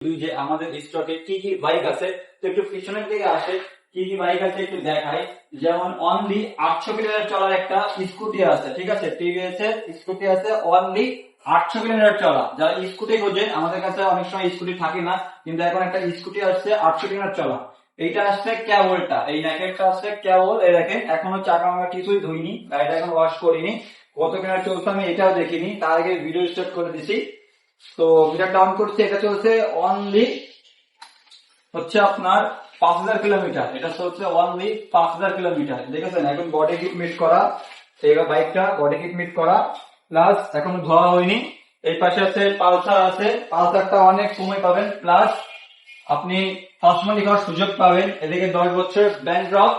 যে আমাদের স্টকে কি কি বাইক আছে, তো একটু পিছনের দিকে আসে, কি কি বাইক আছে একটু দেখাই। যেমন অনলি 800 কিলোমিটার চলার একটা স্কুটি আছে, ঠিক আছে, টিভিএস এর স্কুটি আছে অনলি 800 কিলোমিটার চলা। যারা স্কুটি খোঁজে, আমাদের কাছে অনেক সময় স্কুটি থাকে না, কিন্তু এখন একটা স্কুটি আসছে 800 কিলোমিটার চলা। এইটা আসছে ক্যাবলটা, এই ন্যাকেটটা আসছে ক্যাবল। এই দেখেন এখনো চাকা মাকা কিছুই ধুইনি, গাড়িটা এখন ওয়াশ করিনি, কত কিলোমিটার চলছে আমি এটাও দেখিনি, তার আগে ভিডিও স্টার্ট করে দিছি। তো মিটার ডাউন করছে, এটা চলছে অনলি হচ্ছে আপনার 5000 কিলোমিটার। এটা চলছে অনলি 5000 কিলোমিটার। দেখেছেন এখন বডি কিট মিট করা, এই বাইকটা বডি কিট মিট করা প্লাস এখনো ধোয়া হয়নি। এই পাশে আছে পালসার, আছে পালসারটা অনেক সময় পাবেন, প্লাস আপনি ফার্স্ট মালিক হওয়ার সুযোগ পাবেন। এদিকে 10 বছর ব্যাংক ড্রপ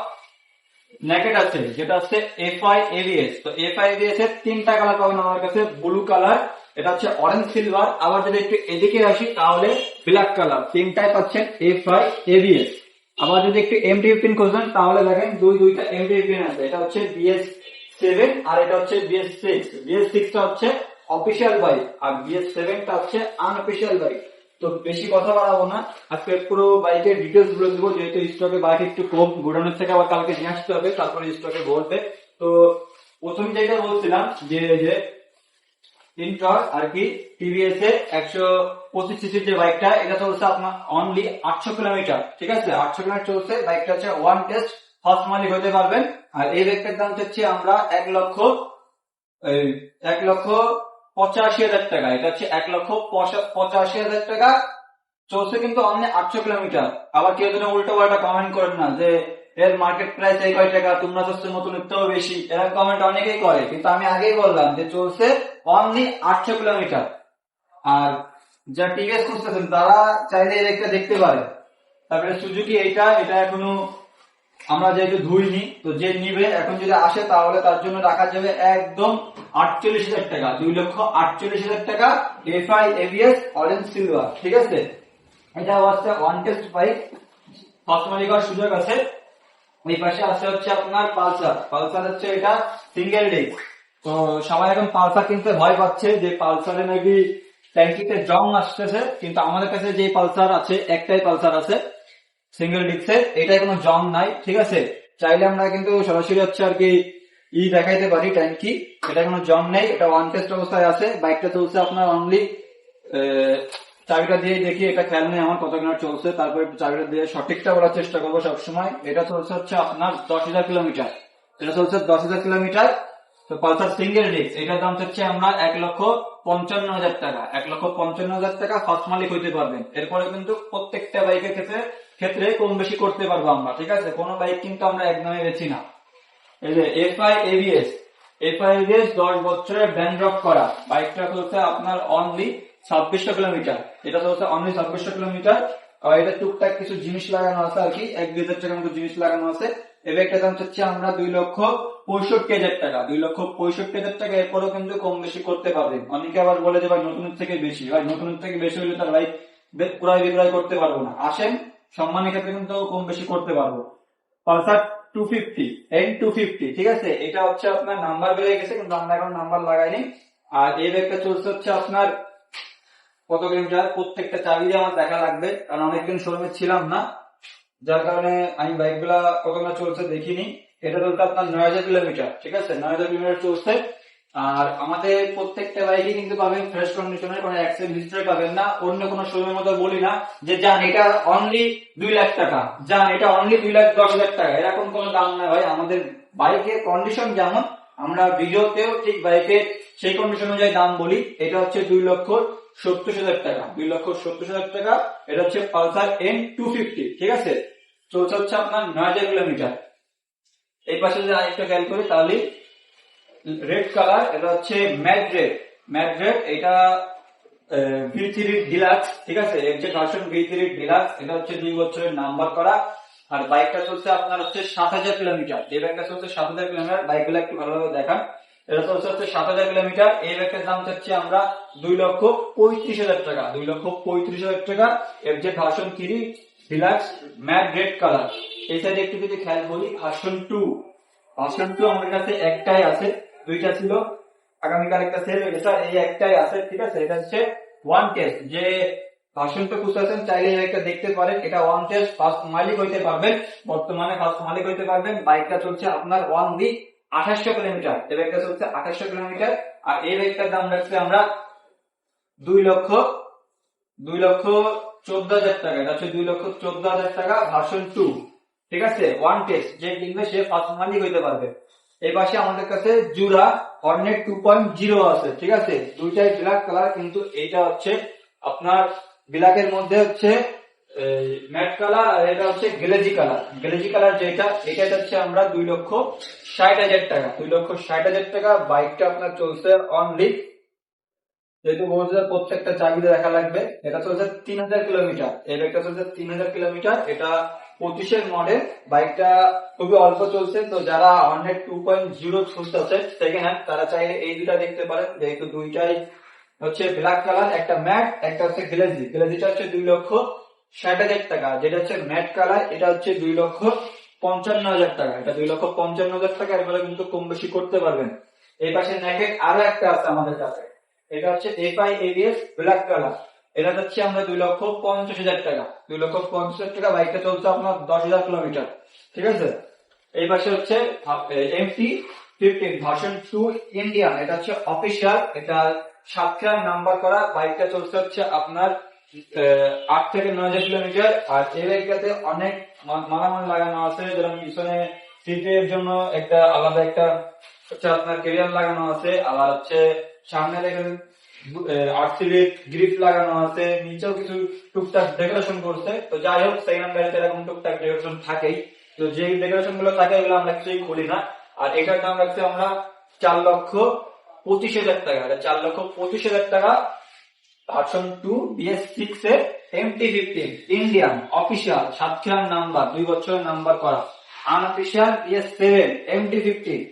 নেকেট আছে, যেটা হচ্ছে এফআই এবিএস। তো এফআই এবিএস এর 3টা কালার পাবেন আমার কাছে, ব্লু কালার, এটা হচ্ছে অরেঞ্জ সিলভার, আবার যদি একটু এদিকে আসি তাহলে ব্ল্যাক কালার। 3টাই পাচ্ছেন এফআই এবিএস। আবার যদি একটু MT-15 খুঁজবেন তাহলে দেখেন দুইটা MT-15 আছে, এটা হচ্ছে BS7 আর এটা হচ্ছে BS6। BS6 টা হচ্ছে অফিসিয়াল বাইক আর BS7 টা হচ্ছে আনঅফিসিয়াল বাইক। তো বেশি কথা বাড়াবো না, আজকে পুরো বাইকের ডিটেলস বলে দেবো, যেহেতু স্টকে বাইক একটু কম, গোডাউনের থেকে আবার কালকে নিয়ে আসতে হবে, তারপরে স্টকে ভরবে। তো প্রথম যেটা বলছিলাম যে ইন্টর আর কি টিভিএস এর 125 সিসির যে বাইকটা, এটা চলছে আপনার অনলি 800 কিলোমিটার, ঠিক আছে, 800 কিলোমিটার চলছে। বাইকটা হচ্ছে ওয়ান টেস্ট, ফার্স্ট মালিক হতে পারবেন। আর এই বাইকটার দাম হচ্ছে আমরা 1,85,000 টাকা। এটা হচ্ছে 1,85,000 টাকা চলছে, কিন্তু অনলি 800 কিলোমিটার। আবার কেউ যেন উল্টো পাল্টা কমেন্ট করেন না যে এর মার্কেট প্রাইস এই কয় টাকা, তোমরা তো নতুন নিতেও বেশি, এরকম কমেন্ট অনেকেই করে, কিন্তু আমি আগেই বললাম যে চলছে অনলি 800 কিলোমিটার। আর যা টিভিএস খুঁজতেছেন তারা চাইলে এই বাইকটা দেখতে পারে। তারপরে সুজুকি, এটা এখনো আমরা যেহেতু ধুইনি, তো যে নিবে এখন যদি আসে তাহলে তার জন্য রাখা যাবে একদম 48,000 টাকা, 2,48,000 টাকা, এফআই এবিএস অরেঞ্জ সিলভার, ঠিক আছে। এটা হচ্ছে ওয়ান টেস্ট বাইক, ফার্স্ট মালিক হওয়ার সুযোগ আছে। এই পাশে আছে হচ্ছে আপনার পালসার। পালসার হচ্ছে এটা সিঙ্গেল ডিস্ক। তো সবাই এখন পালসার কিনতে ভয় পাচ্ছে যে পালসারে নাকি ট্যাঙ্কিতে জং আসতেছে, কিন্তু আমাদের কাছে যে পালসার আছে, একটাই পালসার আছে সিঙ্গেল ডিস্কের, এটাই কোনো জং নাই, ঠিক আছে। চাইলে আমরা কিন্তু সরাসরি হচ্ছে আর কি দেখাইতে পারি ট্যাঙ্কি, এটা কোনো জং নেই, এটা ওয়ান টেস্ট অবস্থায় আছে। বাইকটা চলছে আপনার অনলি, চাবিটা দিয়ে দেখি, এটা খেয়াল নেই আমার কত কিলোমিটার চলছে, তারপরে চাবিটা দিয়ে সঠিকটা বলার চেষ্টা করবো সবসময়। এটা চলছে হচ্ছে আপনার 10,000 কিলোমিটার, এটা চলছে 10,000 কিলোমিটার। তো পালসার সিঙ্গেল ডিস্ক, এটার দাম হচ্ছে আমরা 1,55,000 টাকা। 1,55,000 টাকা ফার্স্ট মালিক হইতে পারবেন। এরপরে কিন্তু প্রত্যেকটা বাইকের ক্ষেত্রে কম বেশি করতে পারবো আমরা, ঠিক আছে, কোনো বাইক কিন্তু আমরা একদমই বেছি না। এই যে এফআই এবিএস, 10 বছরের ব্যান্ড ড্রপ করা, বাইকটা চলছে আপনার অনলি 2600 কিলোমিটার। এটা চলছে অনলি 2600 কিলোমিটার। আর এটা টুকটাক কিছু জিনিস লাগানো আছে আর কি, 1-2 হাজার টাকার মতো জিনিস লাগানো আছে। এই বাইকটার দাম হচ্ছে আমরা 2,65,000 টাকা, 2,65,000 টাকা। এরপরেও কিন্তু কম বেশি করতে পারবেন। অনেকে আবার বলে যে ভাই নতুনের থেকে বেশি, ভাই নতুনের থেকে বেশি হলে তার বাইক ক্রয় বিক্রয় করতে পারবো না। আসেন, সম্মানের ক্ষেত্রে কিন্তু কম বেশি করতে পারবো। পালসার 250 N250, ঠিক আছে, এটা হচ্ছে আপনার নাম্বার বেড়ে গেছে, কিন্তু আমরা এখন নাম্বার লাগাইনি। আর এই ব্যাগটা চলছে হচ্ছে আপনার কত কিলোমিটার, প্রত্যেকটা চাবি দিয়ে আমার দেখা লাগবে, কারণ অনেকদিন শোরুমে ছিলাম না, যার কারণে আমি বাইকগুলা কত কিলোমিটার চলছে দেখিনি। এটা চলছে আপনার 9,000 কিলোমিটার, ঠিক আছে, 9,000 কিলোমিটার চলছে। আর আমাদের প্রত্যেকটা বাইকে কিন্তু পাবেন ফ্রেশ কন্ডিশনের, কোনো অ্যাক্সিডেন্ট হিস্ট্রি পাবেন না। অন্য কোনো শোরুমের মতো বলি না যে যান এটা অনলি 2 লাখ টাকা, যান এটা অনলি 2,10,000 টাকা, এরকম কোনো দাম না ভাই। আমাদের বাইকের কন্ডিশন যেমন, আমরা ভিডিওতেও ঠিক বাইকের সেই কন্ডিশন অনুযায়ী দাম বলি। এটা হচ্ছে 2,70,000 টাকা, 2,70,000 টাকা। এটা হচ্ছে পালসার N250, ঠিক আছে, চলছে হচ্ছে আপনার 9,000 কিলোমিটার। এই পাশে যদি আরেকটা খেয়াল করি তাহলে রেড কালার, এটা হচ্ছে ম্যাট রেড, এটা V3 ডিলাক্স, ঠিক আছে, এক্সজেট ভার্সন V3 ডিলাক্স। এটা হচ্ছে 2 বছরের নাম্বার করা। আর বাইকটা চলছে আপনার হচ্ছে 7,000 কিলোমিটার। এই বাইকটা চলছে 7,000 কিলোমিটার। বাইকগুলো একটু ভালোভাবে দেখান। এটা চলছে হচ্ছে 7,000 কিলোমিটার। এই বাইকটার দাম হচ্ছে আমরা 2,35,000 টাকা, 2,35,000 টাকা। এক্সজেট version 3 deluxe matte red colour. এই সাইডে একটু যদি খেয়াল করি, ভার্সন 2 আমাদের কাছে একটাই আছে, দুইটা ছিল, আগামীকাল একটা সেল, এটা এই একটাই আছে, ঠিক আছে। এটা হচ্ছে ওয়ান টেস্ট, যে ভার্সন টু খুঁজতেছেন চাইলে এই বাইকটা দেখতে পারেন। এটা ওয়ান টেস্ট ফার্স্ট মালিক হইতে পারবেন, বর্তমানে ফার্স্ট মালিক হইতে পারবেন। বাইকটা চলছে আপনার ওয়ান উইক 2800 কিলোমিটার। এই বাইকটা চলছে 2800 কিলোমিটার। আর এই বাইকটার দাম রাখছে আমরা 2,14,000 টাকা। এটা হচ্ছে 2,14,000 টাকা ভার্সন টু। ঠিক আছে, ওয়ান টেস্ট যে কিনবে সে ফার্স্ট মালিক হইতে পারবে। এই পাশে আমাদের কাছে জুরা হর্নেট 2.0 আছে। ঠিক আছে, দুইটাই ব্ল্যাক কালার, কিন্তু এইটা হচ্ছে আপনার ব্ল্যাকের মধ্যে হচ্ছে ম্যাট কালার, আর এটা হচ্ছে গ্লেজি কালার। গ্লেজি কালার যেটা, এটা হচ্ছে আমরা 2,60,000 টাকা। 2,60,000 টাকা। বাইকটা আপনার চলছে অনলি, যেহেতু বলছে প্রত্যেকটা চাবিতে দেখা লাগবে। এটা চলছে 3,000 কিলোমিটার। এই বাইকটা চলছে 3,000 কিলোমিটার। এটা 25-এর মডেল। বাইকটা খুবই অল্প চলছে। তো যারা হর্নেট 2.0 খুঁজতেছে সেকেন্ড হ্যান্ড, তারা চাইলে এই দুইটা দেখতে পারেন, যেহেতু দুইটাই হচ্ছে ব্ল্যাক কালার। একটা ম্যাট, একটা হচ্ছে গ্লেজি। গ্লেজিটা হচ্ছে 2,60,000 টাকা। যেটা হচ্ছে ম্যাট কালার, এটা হচ্ছে 2,55,000 টাকা। এটা 2,55,000 টাকা। এরপরে কিন্তু কম বেশি করতে পারবেন। এই পাশে নেকেট আরো একটা আছে আমাদের কাছে। এটা হচ্ছে এফআই এবিএস ব্ল্যাক কালার। এটা হচ্ছে আমরা 2,50,000 টাকা। 2,50,000 টাকা। বাইকটা চলছে আপনার 10,000 কিলোমিটার। ঠিক আছে, এই পাশে হচ্ছে MT-15 ভার্সন 2 ইন্ডিয়ান। এটা হচ্ছে অফিসিয়াল। এটা সাতক্ষীরা নাম্বার করা। বাইকটা চলছে হচ্ছে আপনার 8 থেকে 9,000 কিলোমিটার। আর এই বাইকটাতে অনেক মালামাল লাগানো আছে, যেমন পিছনে সিটের জন্য একটা আলাদা একটা হচ্ছে আপনার ক্যারিয়ার লাগানো আছে। আবার হচ্ছে সামনে দেখেন আরসিবি গ্রিপ লাগানো আছে। নিচেও কিছু টুকটাক ডেকোরেশন করছে। তো যাই হোক, সেকেন্ড গাড়িতে এরকম টুকটাক ডেকোরেশন থাকেই। তো যে ডেকোরেশন গুলো থাকে এগুলো আমরা কিছুই করি না। আর এটার দাম রাখছি আমরা 4,25,000 টাকা। 4,25,000 টাকা ভার্সন 2 BS6 এর MT-15 ইন্ডিয়ান অফিসিয়াল, সাতক্ষীরার নাম্বার, 2 বছরের নাম্বার করা। Unofficial BS7 MT-15।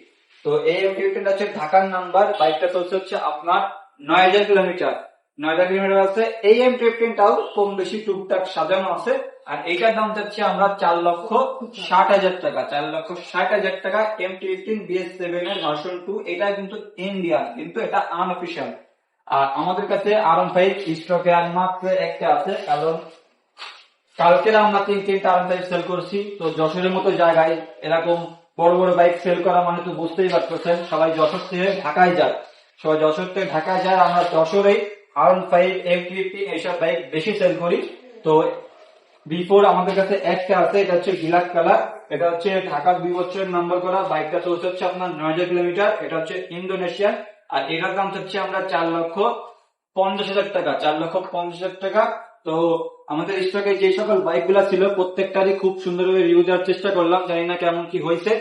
তো এই MT-15 হচ্ছে ঢাকার নাম্বার। বাইকটা চলছে হচ্ছে আপনার 9,000 কিলোমিটার। 9,000 কিলোমিটার আছে। এই MT-15 টাও কম বেশি টুকটাক সাজানো আছে। আর এইটার দাম চাচ্ছি আমরা 4,60,000 টাকা। 4,60,000 টাকা MT-15 BS7 এর ভার্সন 2। এটা কিন্তু ইন্ডিয়ান, কিন্তু এটা আনঅফিসিয়াল। আর আমাদের কাছে R15 স্টকে আর মাত্র একটা আছে, কারণ কালকে আমরা 3-3টা R15 সেল করছি। তো যশোরের মতো জায়গায় এরকম বড় বড় বাইক সেল করা মানে তো বুঝতেই পারতেছেন, সবাই যশোর থেকে ঢাকায় যায়। সবাই যশোর থেকে ঢাকায় যায়। আমরা যশোরে R15 MT-15 এইসব বাইক বেশি সেল করি। তো বিফোর আমাদের কাছে একটা আছে, এটা হচ্ছে ব্ল্যাক কালার। এটা হচ্ছে ঢাকার 2 বছরের নাম্বার করা। বাইকটা চলছে হচ্ছে আপনার 9,000 কিলোমিটার। এটা হচ্ছে ইন্দোনেশিয়ান। আর এটার দাম হচ্ছে আমরা 4,50,000 টাকা। 4,50,000 টাকা। তো আমাদের স্টকে যে সকল বাইক গুলা ছিল প্রত্যেকটারই খুব সুন্দরভাবে রিভিউ দেওয়ার চেষ্টা করলাম। জানি না কেমন কি হয়েছে।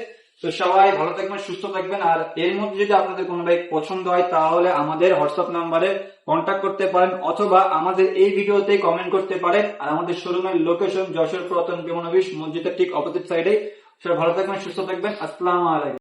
তো সবাই ভালো থাকবেন, সুস্থ থাকবেন। আর এর মধ্যে যদি আপনাদের কোনো বাইক পছন্দ হয় তাহলে আমাদের হোয়াটসঅ্যাপ নাম্বারে কন্ট্যাক্ট করতে পারেন, অথবা আমাদের এই ভিডিওতে কমেন্ট করতে পারেন। আর আমাদের শোরুমের লোকেশন যশোর পুরাতন বিমানবন্দর মসজিদের ঠিক অপোজিট সাইডে। সবাই ভালো থাকবেন, সুস্থ থাকবেন। আসসালামু আলাইকুম।